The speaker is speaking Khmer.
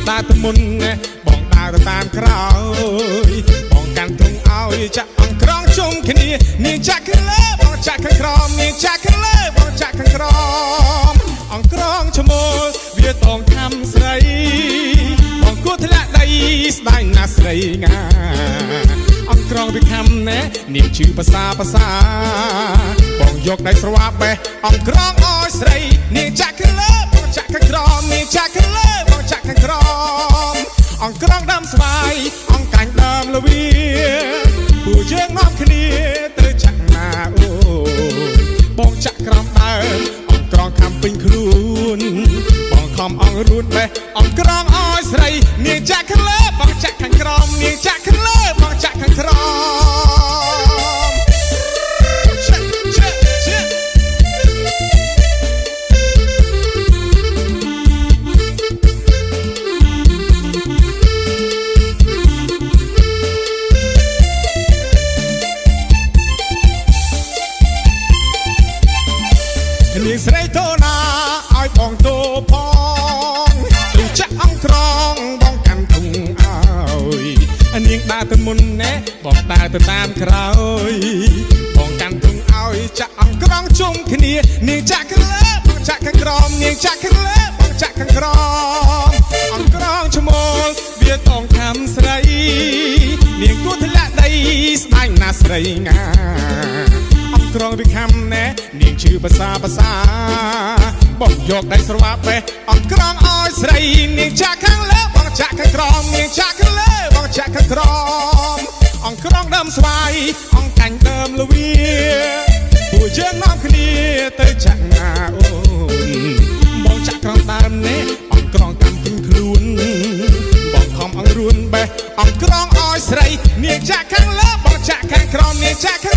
ដើរទៅមុនបងដើរទៅតាមក្រោយបងកាន់ធុងឲ្យចាក់អង្គក្រងជុំគ្នានាងចាក់ខាងលើបងចាក់ខាងក្រោមនាងចាក់ខាងលើបងចាក់ខាងក្រោមអង្គក្រងឈ្មោលវាតងខំស្រីបងគួរធ្លាក់ដីស្ដាយណាស់ស្រីងាអង្គក្រងវាខំណែនាងជឿភាសាបងយកដៃស្រវាបេះអង្គក្រងឲ្យស្រីនាងចាក់ខាងលើបងចាក់ខាងក្រោមនាងចាក់ខាងលើបងចាក់ខាងក្រោមអង្គក្រងដើមស្វាយអង្គកាញ់ដើមលវីពួកយើងនាំគ្នាទៅចាក់ណាអូបងចាក់ក្រោមដើមអង្គក្រងខំពេញខ្លួនបងខំអង្គរួនបេះអង្គក្រងឲ្យស្រីនាងចាក់ខាងលើបងចាក់ខាងក្រោមនាងចាក់ខាងលើបងចាក់ខាងក្រោមនាងស្រីតូណាឲ្យបងតូផងទូចាក់អង្គក្រងបងកាន់ធុងឲ្យនាងដើរទៅមុនណែបងដើរទៅតាមក្រោយបងកាន់ធុងឲ្យចាក់អង្គក្រងជុំគ្នានាងចាក់ខាងលើបងចាក់ខាងក្រោមនាងចាក់ខាងលើបងចាក់ខាងក្រោមអង្គក្រងឈ្មោលវាតងខំស្រីនាងគួរធ្លាក់ដីស្ដាយណាស់ស្រីងាអង្គក្រងវាខំណែនាងជឿភាសាបងយកដៃស្រវាបេះអង្គក្រងឲ្យស្រីនាងចាក់ខាងលើបងចាក់ខាងក្រោមនាងចាក់ខាងលើបងចាក់ខាងក្រោមអង្គក្រងដើមស្វាយអង្គកាញ់ដើមលវីពួកយើងនាំគ្នាទៅចាក់ណាអូនបងចាក់ក្រោមដើមនេះអង្គក្រងកាន់ពេញខ្លួនបងខំអង្គរួនបេះអង្គក្រងឲ្យស្រីនាងចាក់ខាងលើបងចាក់ខាងក្រោមនាងចាក់ខាង